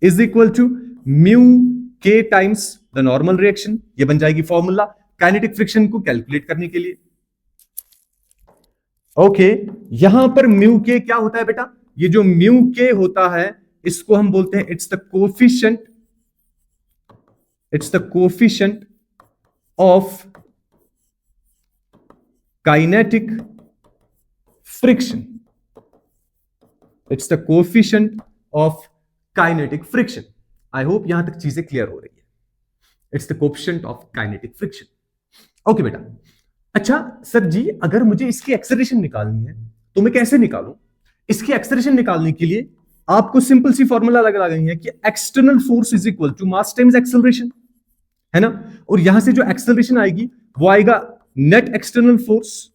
is equal to mu K times the normal reaction. ये बन जाएगी फॉर्मूला काइनेटिक फ्रिक्शन को कैलकुलेट करने के लिए। ओके, यहां पर म्यू के क्या होता है बेटा? ये जो म्यू के होता है इसको हम बोलते हैं it's the coefficient of kinetic friction. It's the coefficient of kinetic friction. I hope यहां तक चीजें क्लियर हो रही है। It's the coefficient of kinetic friction. Okay बेटा, अच्छा सर जी अगर मुझे इसकी एक्सेलरेशन निकालनी है तो मैं कैसे निकालूं? इसकी एक्सेलरेशन निकालने के लिए आपको सिंपल सी फॉर्मूला लगा गई है कि external force is equal to mass times acceleration, है ना? और यहां से जो एक्सेलरेशन आएगी वो आएगा net external force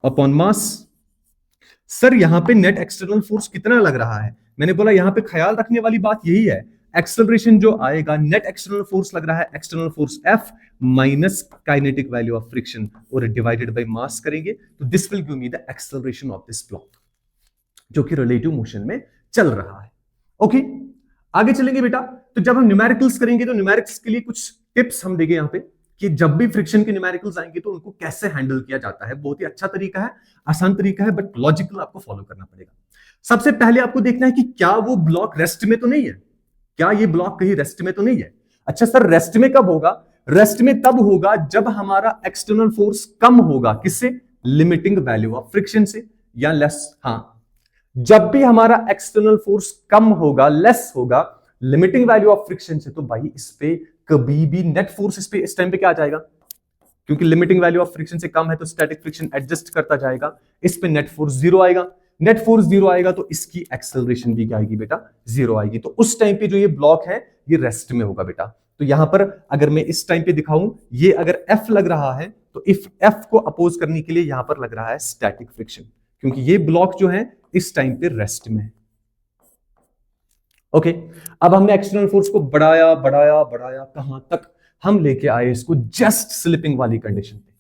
upon mass. Sir यहां पे नेट एक्सटर्नल फोर्स कितना लग रहा है? मैंने बोला यहां पे ख्याल रखने वाली बात यही है, एक्सेलरेशन जो आएगा नेट एक्सटर्नल फोर्स लग रहा है external force F minus kinetic value of friction और डिवाइडेड बाय मास करेंगे तो this will give me the acceleration of this block जो कि रिलेटिव मोशन में चल रहा है। ओके, आगे चलेंगे बेटा। तो जब हम न्यूमेरिकल्स करेंगे तो न्यूमेरिकल्स के लिए कुछ टिप्स हम देंगे यहां पे कि जब भी फ्रिक्शन के न्यूमेरिकल्स आएंगे तो उनको कैसे हैंडल किया जाता है। बहुत ही अच्छा तरीका है, आसान तरीका है, बट लॉजिकल आपको फॉलो करना पड़ेगा। सबसे पहले आपको देखना है कि क्या वो ब्लॉक रेस्ट में तो नहीं है, क्या ये ब्लॉक कहीं रेस्ट में तो नहीं है। अच्छा सर रेस्ट में कब होगा? रेस्ट में तब होगा जब हमारा एक्सटर्नल फोर्स कम होगा। किससे? लिमिटिंग वैल्यू ऑफ फ्रिक्शन से या लेस। हाँ, जब भी हमारा एक्सटर्नल फोर्स कम होगा, लेस होगा लिमिटिंग वैल्यू ऑफ फ्रिक्शन से, तो भाई इस पे कभी भी नेट फोर्स इस टाइम पे क्या आ जाएगा? क्योंकि लिमिटिंग वैल्यू ऑफ फ्रिक्शन से कम है तो स्टैटिक फ्रिक्शन एडजस्ट करता जाएगा, इस पे नेट फोर्स जीरो आएगा। नेट फोर्स जीरो आएगा तो इसकी एक्सेलरेशन भी क्या आएगी बेटा? जीरो आएगी। तो उस टाइम पे जो ये ब्लॉक है ये रेस्ट में होगा बेटा। तो यहां पर अगर मैं इस टाइम पे दिखाऊं, ये अगर F लग रहा है तो इफ F को अपोज करने के लिए यहां पर लग रहा है स्टैटिक फ्रिक्शन, क्योंकि ये ब्लॉक जो है इस टाइम पे रेस्ट में है। ओके, अब हमने एक्सटर्नल फोर्स को बढ़ाया बढ़ाया बढ़ाया, कहां तक? हम लेके आए इसको जस्ट स्लिपिंग वाली कंडीशन पे।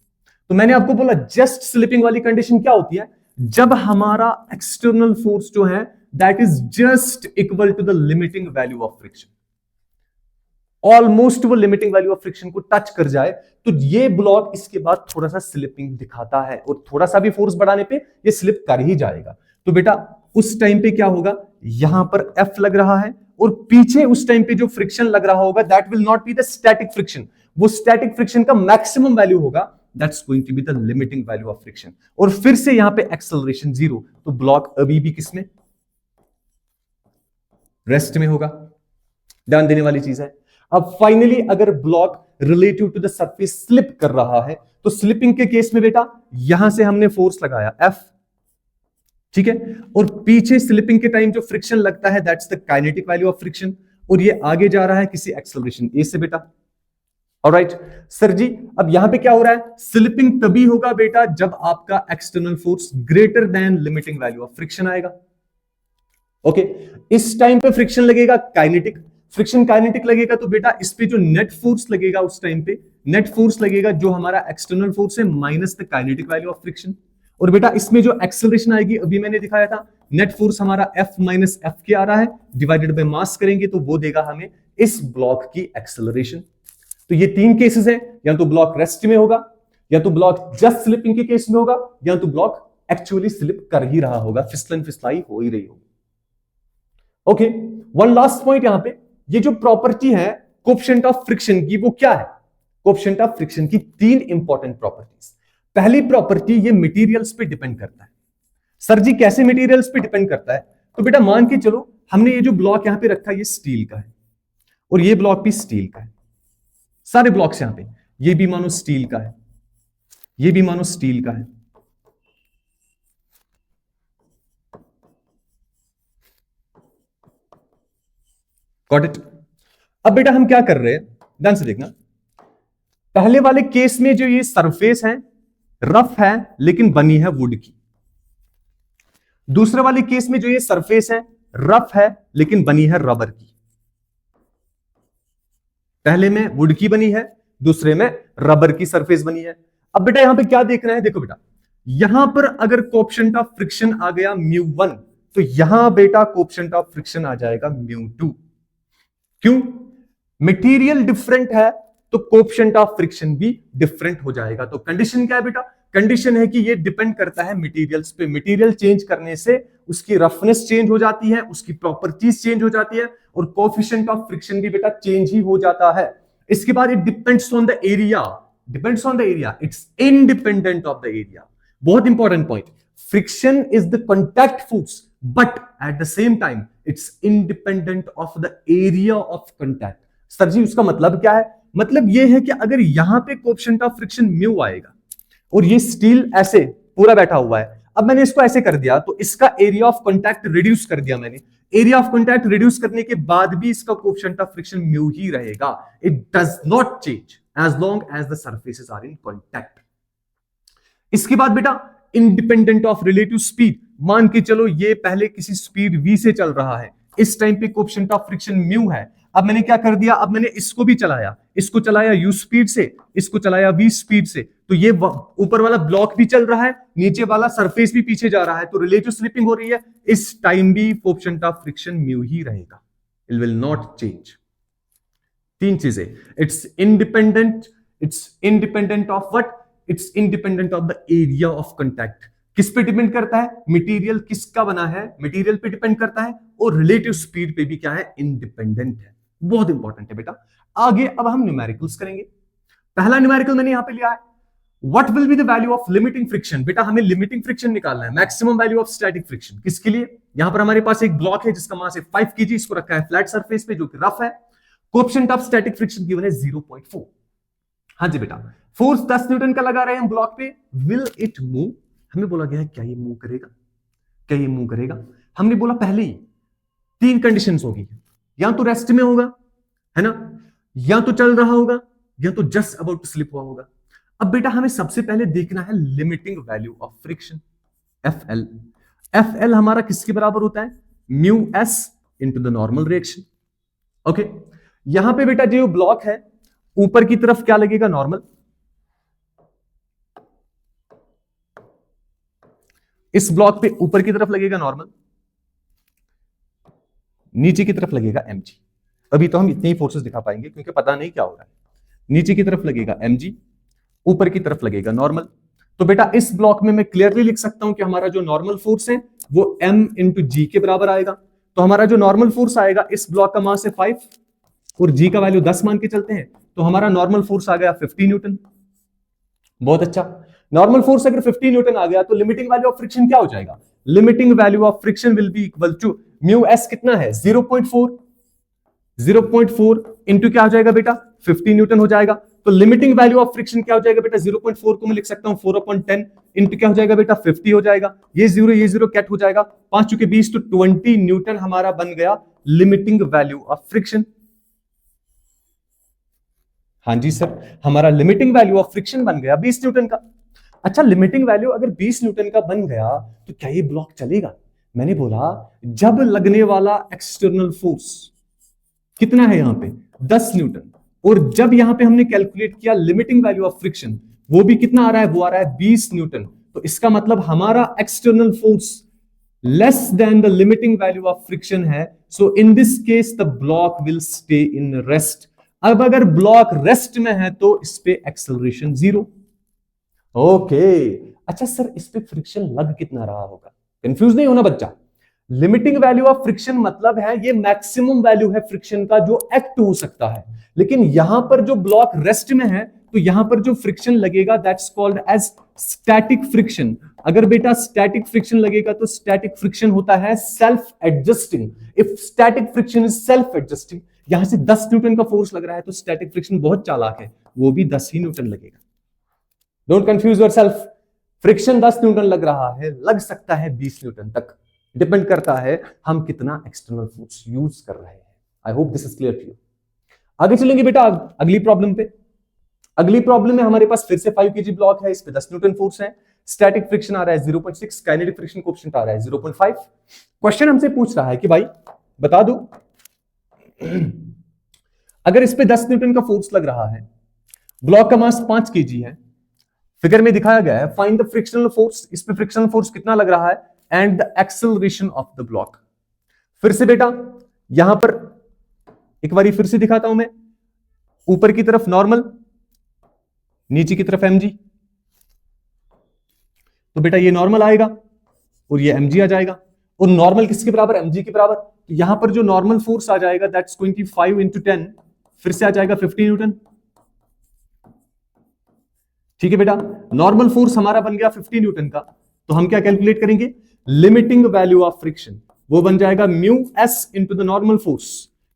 तो मैंने आपको बोला जस्ट स्लिपिंग वाली कंडीशन क्या होती है? जब हमारा एक्सटर्नल फोर्स जो है that is just equal to the limiting value of friction, almost वो लिमिटिंग वैल्यू ऑफ फ्रिक्शन को टच कर जाए तो ये ब्लॉक इसके बाद थोड़ा सा स्लिपिंग दिखाता है और थोड़ा सा भी फोर्स बढ़ाने पे ये स्लिप कर ही जाएगा। तो बेटा उस टाइम पे क्या होगा? यहां पर F लग रहा है और पीछे उस टाइम पे जो फ्रिक्शन लग रहा होगा that will not be the static friction, वो स्टैटिक फ्रिक्शन का मैक्सिमम वैल्यू होगा, that's going to be the limiting value of friction. और फिर से यहां पे एक्सेलरेशन जीरो, तो ब्लॉक अभी भी किसमें? रेस्ट में होगा। ध्यान देने वाली चीज है। अब फाइनली अगर block relative to the surface slip कर रहा है तो स्लिपिंग के केस में बेटा यहां से हमने फोर्स लगाया F, ठीक है, और पीछे स्लिपिंग के टाइम जो फ्रिक्शन लगता है that's the kinetic value of friction, और ये आगे जा रहा है किसी एक्सेलरेशन A से बेटा। ऑलराइट सर जी, अब यहां पे क्या हो रहा है? स्लिपिंग तभी होगा बेटा जब आपका external force greater than limiting value of friction आएगा। ओके, इस टाइम पे फ्रिक्शन लगेगा काइनेटिक, फ्रिक्शन काइनेटिक लगेगा तो बेटा इस पे जो नेट फोर्स लगेगा उस टाइम पे नेट फोर्स लगेगा जो हमारा एक्सटर्नल फोर्स है minus the kinetic value of friction. और बेटा इसमें जो एक्सेलरेशन आएगी अभी मैंने दिखाया था, नेट फोर्स हमारा F माइनस F के आ रहा है, डिवाइडेड बाय मास करेंगे तो वो देगा हमें इस ब्लॉक की एक्सेलरेशन। तो ये तीन केसेस हैं, या तो ब्लॉक रेस्ट में होगा, या तो ब्लॉक जस्ट स्लिपिंग के केस में होगा, या तो ब्लॉक एक्चुअली स्लिप कर ही रहा होगा, फिसलन फिसलाई हो ही रही होगी। ओके, वन लास्ट पॉइंट यहां पे, ये जो प्रॉपर्टी है कोएफिशिएंट ऑफ फ्रिक्शन की वो क्या है? कोएफिशिएंट ऑफ फ्रिक्शन की तीन इंपॉर्टेंट प्रॉपर्टीज। पहली प्रॉपर्टी, ये मटेरियल्स पे डिपेंड करता है। सर जी कैसे मटेरियल्स पे डिपेंड करता है? तो बेटा मान के चलो हमने ये जो ब्लॉक यहां पे रखा है ये स्टील का है और ये ब्लॉक भी स्टील का है, सारे ब्लॉक्स यहां पे, ये भी मानो स्टील का है, ये भी मानो स्टील का है। Got it? अब बेटा हम क्या कर रहे हैं, ध्यान से देखना। पहले वाले केस में जो ये सरफेस है रफ है लेकिन बनी है वुड की। दूसरे वाले केस में जो ये सरफेस है रफ है लेकिन बनी है रबर की। पहले में वुड की बनी है, दूसरे में रबर की सरफेस बनी है। अब बेटा यहां पे क्या देखना है, देखो बेटा यहां पर अगर कोएफिशिएंट ऑफ फ्रिक्शन आ गया μ1 तो यहां बेटा कोएफिशिएंट ऑफ फ्रिक्शन आ जाएगा μ2। क्यों? मटेरियल डिफरेंट है तो कोएफिशिएंट ऑफ फ्रिक्शन भी डिफरेंट हो जाएगा। तो कंडीशन क्या है बेटा? कंडीशन है कि ये डिपेंड करता है मटेरियल्स पे। मटेरियल चेंज करने से उसकी रफनेस चेंज हो जाती है, उसकी प्रॉपर्टीज चेंज हो जाती है और कोएफिशिएंट ऑफ फ्रिक्शन भी बेटा चेंज ही हो जाता है। इसके बाद it depends on the area, depends on the area, it's independent of the area. बहुत important point, friction is the contact force but at the same time it's independent of the area of contact. Sir ji उसका मतलब क्या है? मतलब यह है कि अगर यहां पे कोएफिशिएंट ऑफ फ्रिक्शन म्यू आएगा और ये स्टील ऐसे पूरा बैठा हुआ है, अब मैंने इसको ऐसे कर दिया तो इसका एरिया ऑफ कांटेक्ट रिड्यूस कर दिया मैंने। एरिया ऑफ कांटेक्ट रिड्यूस करने के बाद भी इसका कोएफिशिएंट ऑफ फ्रिक्शन म्यू ही रहेगा। It does not change as long as the surfaces are in contact. इसके बाद बेटा इंडिपेंडेंट ऑफ रिलेटिव स्पीड। मान के चलो ये पहले किसी स्पीड v से चल रहा है, इस टाइम पे कोएफिशिएंट ऑफ फ्रिक्शन म्यू है। अब मैंने क्या कर दिया, अब मैंने इसको भी चलाया, इसको चलाया u स्पीड से, इसको चलाया v स्पीड से, तो ये ऊपर वाला ब्लॉक भी चल रहा है, नीचे वाला सरफेस भी पीछे जा रहा है, तो रिलेटिव स्लिपिंग हो रही है। इस टाइम भी कोएफिशिएंट ऑफ फ्रिक्शन म्यू ही रहेगा, इट विल नॉट चेंज। तीन चीजें, it's independent of what? It's independent of the area of contact. किस पे डिपेंड करता है? मटेरियल किसका बना है, मटेरियल पे डिपेंड करता है, और रिलेटिव स्पीड पे भी क्या है? इंडिपेंडेंट है। बहुत इंपॉर्टेंट है बेटा। आगे अब हम न्यूमेरिकल्स करेंगे। पहला न्यूमेरिकल मैंने यहां पे लिया है, what will be the value of limiting friction. बेटा हमें लिमिटिंग फ्रिक्शन निकालना है, maximum value of static friction. किसके लिए? यहां पर हमारे पास एक ब्लॉक है जिसका मास है 5 kg, इसको रखा है फ्लैट सरफेस पे जो कि रफ है। Coefficient of static friction given है 0.4। हाँ जी बेटा, फोर्स 10 न्यूटन का लगा रहे हैं हम ब्लॉक पे। Will it move? हमें बोला गया है क्या ये मूव करेगा, क्या ये मूव करेगा? हमने बोला पहले ही तीन कंडीशंस होगी, या तो रेस्ट में होगा, है ना, या तो चल रहा होगा, या तो जस्ट अबाउट टू स्लिप हुआ होगा। अब बेटा हमें सबसे पहले देखना है limiting value of friction, FL. FL हमारा किसके बराबर होता है? Mu S into the normal reaction. Okay, यहां पे बेटा जो ब्लॉक है ऊपर की तरफ क्या लगेगा? नॉर्मल। इस ब्लॉक पे ऊपर की तरफ लगेगा नॉर्मल, नीचे की तरफ लगेगा mg। अभी तो हम इतने ही फोर्सेस दिखा पाएंगे क्योंकि पता नहीं क्या हो रहा है। नीचे की तरफ लगेगा mg, ऊपर की तरफ लगेगा नॉर्मल। तो बेटा इस ब्लॉक में मैं क्लियरली लिख सकता हूं कि हमारा जो नॉर्मल फोर्स है वो m इंटू जी के बराबर आएगा। तो हमारा जो नॉर्मल फोर्स आएगा, इस ब्लॉक का मास है 5 और जी का वैल्यू 10 मान के चलते हैं, तो हमारा नॉर्मल फोर्स आ गया 50 न्यूटन। बहुत अच्छा, नॉर्मल फोर्स अगर 50 न्यूटन आ गया तो लिमिटिंग वैल्यू ऑफ फ्रिक्शन क्या हो जाएगा? Limiting value of friction will be equal to mu S कितना है? 0.4। 0.4 इंटू क्या हो जाएगा बेटा? 50 न्यूटन हो जाएगा। तो लिमिटिंग वैल्यू ऑफ फ्रिक्शन क्या हो जाएगा बेटा? 0.4 को मैं लिख सकता हूं 4/10 इंटू क्या हो जाएगा बेटा? 50 हो जाएगा। ये जीरो कैट हो जाएगा, 5 चुके 20 तो 20 न्यूटन हमारा बन गया लिमिटिंग वैल्यू ऑफ फ्रिक्शन। हाँ जी सर, हमारा लिमिटिंग वैल्यू ऑफ फ्रिक्शन बन गया 20 न्यूटन का। अच्छा, लिमिटिंग वैल्यू अगर 20 न्यूटन का बन गया तो क्या ये ब्लॉक चलेगा? मैंने बोला जब लगने वाला एक्सटर्नल फोर्स कितना है यहां पे? 10 न्यूटन, और जब यहां पे हमने कैलकुलेट किया लिमिटिंग वैल्यू ऑफ फ्रिक्शन, वो भी कितना आ रहा है? वो आ रहा है 20 न्यूटन। तो इसका मतलब हमारा external force less than the limiting value of friction है। So in this case the block will stay in rest. अब अगर ब्लॉक रेस्ट में है तो इस पे एक्सेलरेशन 0। ओके, अच्छा सर इस पे फ्रिक्शन लग कितना रहा होगा? कंफ्यूज नहीं होना बच्चा। लिमिटिंग वैल्यू ऑफ फ्रिक्शन मतलब है ये मैक्सिमम वैल्यू है फ्रिक्शन का जो एक्ट हो सकता है, लेकिन यहां पर जो ब्लॉक रेस्ट में है तो यहां पर जो फ्रिक्शन लगेगा that's called as static friction. अगर बेटा स्टैटिक फ्रिक्शन लगेगा तो स्टैटिक फ्रिक्शन होता है self adjusting. If static friction is self adjusting, यहां से 10 न्यूटन का फोर्स लग रहा है तो स्टैटिक फ्रिक्शन बहुत चालाक है, वो भी 10 ही न्यूटन लगेगा। Don't confuse yourself, friction 10 Newton लग रहा है, लग सकता है 20 न्यूटन तक, डिपेंड करता है हम कितना एक्सटर्नल फोर्स यूज कर रहे हैं। I hope this is clear to you. आगे चलेंगे बेटा अगली प्रॉब्लम पे। अगली प्रॉब्लम में हमारे पास फिर से 5 kg ब्लॉक है, इस पे 10 न्यूटन फोर्स है, स्टैटिक फ्रिक्शन आ रहा है 0.6, काइनेटिक फ्रिक्शन कोएफिशिएंट आ रहा है 0.5। क्वेश्चन हमसे पूछ रहा है कि भाई बता दो, अगर इस पे 10 न्यूटन का फोर्स लग रहा है, ब्लॉक का मास 5 kg है, फिगर में दिखाया गया है फाइंड द फ्रिक्शनल फोर्स, इस पे फ्रिक्शनल फोर्स कितना लग रहा है and the acceleration of the block. फिर से बेटा यहां पर एक बारी फिर से दिखाता हूं मैं, ऊपर की तरफ नॉर्मल, नीचे की तरफ mg, तो बेटा ये नॉर्मल आएगा और ये mg आ जाएगा, और नॉर्मल किसके बराबर, mg के बराबर, तो यहां पर जो नॉर्मल फोर्स आ जाएगा दैट्स 25 इंटू 10, फिर से आ जाएगा 50 न्यूटन। ठीक है बेटा, नॉर्मल फोर्स हमारा बन गया 50 न्यूटन का, तो हम क्या कैलकुलेट करेंगे, लिमिटिंग वैल्यू ऑफ फ्रिक्शन, वो बन जाएगा mu S into the normal force.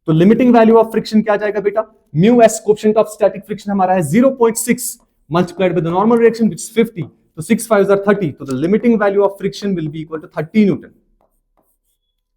तो लिमिटिंग वैल्यू ऑफ फ्रिक्शन क्या आ जाएगा बेटा, mu S coefficient of static friction हमारा है 0.6 multiplied by the normal reaction which is 50, तो 6 5 आर 30, तो the limiting value of friction will be equal to 30 newton.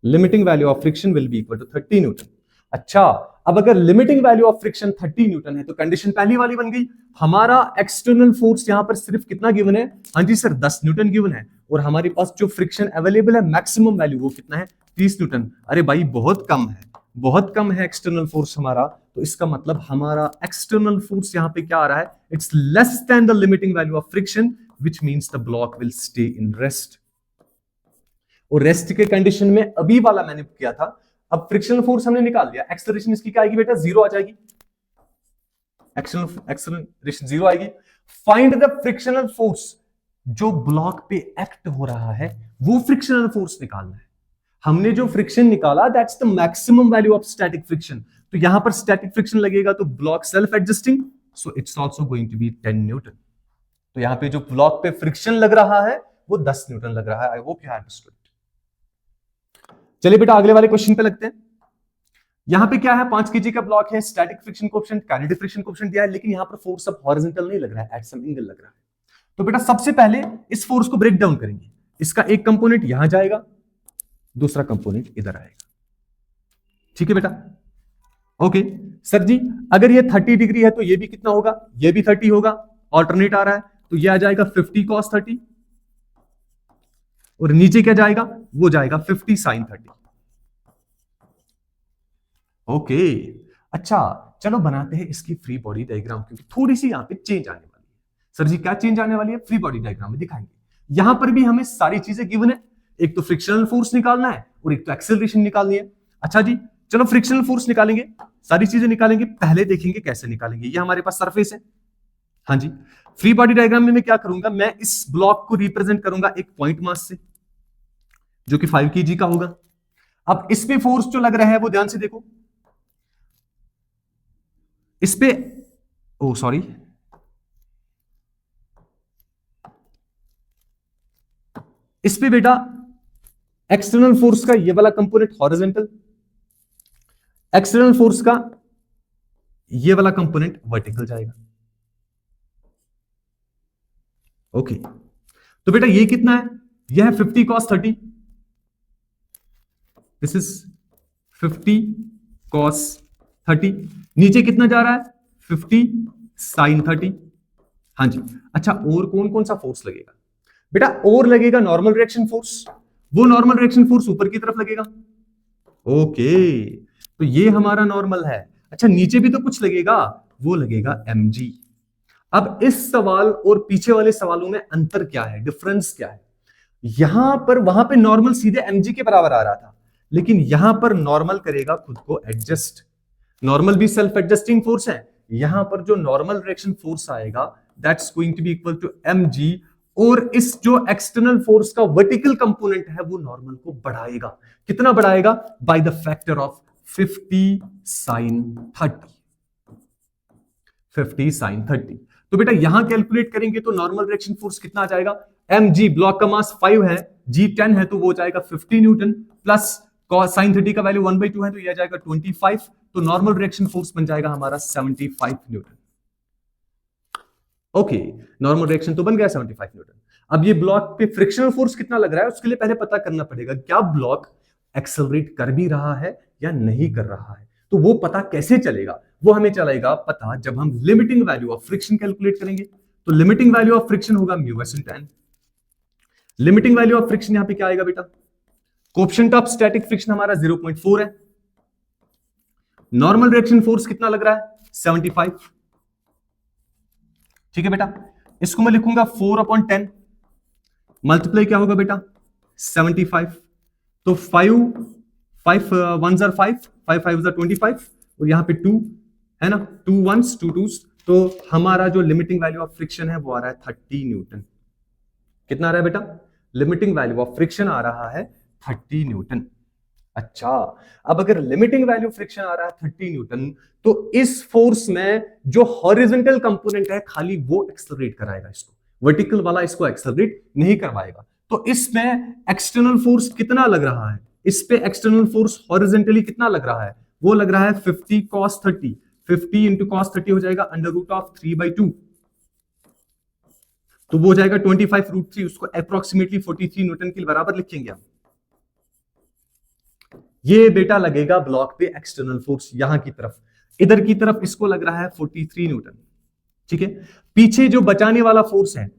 Limiting value of friction will be equal to 30 newton. अच्छा, अब अगर limiting value of friction 30 Newton है तो condition पहली वाली बन गई, हमारा एक्सटर्नल फोर्स यहां पर सिर्फ कितना गिवन है, हाँ जी सर 10 न्यूटन गिवन है, और हमारे पास जो फ्रिक्शन अवेलेबल है मैक्सिमम वैल्यू वो कितना है 30 न्यूटन। अरे भाई बहुत कम है, बहुत कम है एक्सटर्नल फोर्स हमारा, तो इसका मतलब हमारा एक्सटर्नल फोर्स यहां पे क्या आ रहा है, it's less than the limiting value of friction which means the block will stay in rest. और रेस्ट के कंडीशन में अभी वाला मैंने किया था, अब फ्रिक्शनल फोर्स हमने निकाल दिया, एक्सेलरेशन इसकी क्या आएगी बेटा, 0 आ जाएगी, एक्सेलरेशन 0 आएगी। फाइंड द फ्रिक्शनल फोर्स, जो ब्लॉक पे एक्ट हो रहा है वो फ्रिक्शनल फोर्स निकालना है। हमने जो फ्रिक्शन निकाला that's the maximum value of static friction, तो यहां पर स्टैटिक फ्रिक्शन लगेगा तो block self adjusting, so it's also going to be 10 newton. तो यहां पे जो ब्लॉक पे फ्रिक्शन लग रहा है वो 10 न्यूटन लग रहा है। I hope you have understood. चलिए बेटा अगले वाले क्वेश्चन पे लगते हैं। यहां पे क्या है, 5 kg का ब्लॉक है, static friction coefficient, kinetic friction coefficient दिया है, लेकिन यहां पर फोर्स अब हॉरिजॉन्टल नहीं लग रहा है, एट सम एंगल लग रहा है। तो बेटा सबसे पहले इस फोर्स को ब्रेक डाउन करेंगे, इसका एक कंपोनेंट यहां जाएगा, दूसरा कंपोनेंट इधर आएगा। ठीक है बेटा, ओके सर जी, अगर ये 30 डिग्री है तो ये भी कितना होगा, ये भी 30 होगा, ऑल्टरनेट आ रहा है, तो ये आ जाएगा 50 cos 30, और नीचे क्या जाएगा, वो जाएगा 50 sin 30। ओके अच्छा, चलो बनाते हैं इसकी फ्री बॉडी डायग्राम, क्योंकि थोड़ी सी यहां पे चेंज आने वाली है। सर जी क्या चेंज आने वाली है, फ्री बॉडी डायग्राम में दिखाएंगे। यहां पर भी हमें सारी चीजें गिवन है, एक तो फ्रिक्शनल फोर्स निकालना है और एक तो एक्सेलरेशन निकालनी है। अच्छा जी चलो फ्रिक्शनल फोर्स निकालेंगे, सारी चीजें निकालेंगे, पहले देखेंगे कैसे निकालेंगे। ये हमारे पास सरफेस है, हाँ जी। फ्री बॉडी डायग्राम में मैं क्या करूंगा, मैं इस ब्लॉक को रिप्रेजेंट करूंगा एक पॉइंट मास से जो कि 5 kg का होगा। अब इस पे फोर्स जो लग रहा है वो ध्यान से देखो, इस पे ओ सॉरी इस पे बेटा एक्सटर्नल फोर्स का ये वाला कंपोनेंट हॉरिजॉन्टल, एक्सटर्नल फोर्स का ये वाला कंपोनेंट वर्टिकल जाएगा। ओके तो बेटा ये कितना है, यह है 50 cos 30, दिस इज 50 cos 30, नीचे कितना जा रहा है 50 sin 30। हाँ जी अच्छा, और कौन कौन सा फोर्स लगेगा बेटा, और लगेगा नॉर्मल रिएक्शन फोर्स, वो नॉर्मल रिएक्शन फोर्स ऊपर की तरफ लगेगा। ओके तो ये हमारा नॉर्मल है। अच्छा नीचे भी तो कुछ लगेगा, वो लगेगा mg। अब इस सवाल और पीछे वाले सवालों में अंतर क्या है, डिफरेंस क्या है, यहां पर वहां पे नॉर्मल सीधे mg के बराबर आ रहा था, लेकिन यहां पर नॉर्मल करेगा खुद को एडजस्ट, नॉर्मल भी सेल्फ एडजस्टिंग फोर्स है, यहां पर जो नॉर्मल रिएक्शन फोर्स आएगा that's going to be equal to mg, और इस जो एक्सटर्नल फोर्स का वर्टिकल कंपोनेंट है वो नॉर्मल को बढ़ाएगा, कितना बढ़ाएगा, by the factor of 50 sin 30, 50 sin 30। तो बेटा यहां कैलकुलेट करेंगे तो नॉर्मल रिएक्शन फोर्स कितना आ जाएगा, mg ब्लॉक का मास 5 है, g 10 है, तो वो जाएगा 50 न्यूटन प्लस साइन थीटा का वैल्यू 1/2 है, तो यह जाएगा 25, तो नॉर्मल रिएक्शन फोर्स बन जाएगा हमारा 75 न्यूटन। ओके, नॉर्मल रिएक्शन तो बन गया 75 न्यूटन। अब ये ब्लॉक पे फ्रिक्शनल फोर्स कितना लग रहा है उसके लिए पहले पता करना पड़ेगा, क्या ब्लॉक एक्सेलरेट कर भी रहा है या नहीं कर रहा है। तो वो पता कैसे चलेगा, वो हमें चलेगा पता जब हम limiting value of friction calculate करेंगे। तो लिमिटिंग वैल्यू ऑफ फ्रिक्शन होगा mu S into N. Limiting value of friction यहां पे क्या आएगा बेटा, कोएफिशिएंट ऑफ स्टैटिक फ्रिक्शन हमारा 0.4 है, नॉर्मल रिएक्शन फोर्स कितना लग रहा है 75। ठीक है बेटा, इसको मैं लिखूंगा 4/10 मल्टीप्लाई क्या होगा बेटा 75, तो 5 1s are 5 5 are 25 और यहां पे 2 है ना, 2 1s 2 2s, तो हमारा जो लिमिटिंग वैल्यू ऑफ फ्रिक्शन है वो आ रहा है 30 न्यूटन। कितना आ रहा है बेटा, लिमिटिंग वैल्यू ऑफ फ्रिक्शन आ रहा है 30 न्यूटन। अच्छा, अब अगर लिमिटिंग वैल्यू फ्रिक्शन आ रहा है 30 न्यूटन, तो इस फोर्स में जो हॉरिजॉन्टल कंपोनेंट है खाली वो एक्सेलरेट कराएगा इसको, वर्टिकल वाला इसको एक्सेलरेट नहीं करवाएगा। तो इसमें एक्सटर्नल फोर्स कितना लग रहा है, इस पे एक्सटर्नल फोर्स हॉरिजॉन्टली कितना लग रहा है, वो लग रहा है 50 cos 30, 50 इंटू cos 30 हो जाएगा √3/2, तो वो हो जाएगा 25√3, उसको अप्रोक्सीमेटली 43 न्यूटन के बराबर लिखेंगे हम। ये बेटा लगेगा ब्लॉक पे एक्सटर्नल फोर्स, यहां की तरफ, इधर की तरफ इसको लग रहा है 43 न्यूटन। ठीक है, पीछे जो बचाने वाला फोर्स है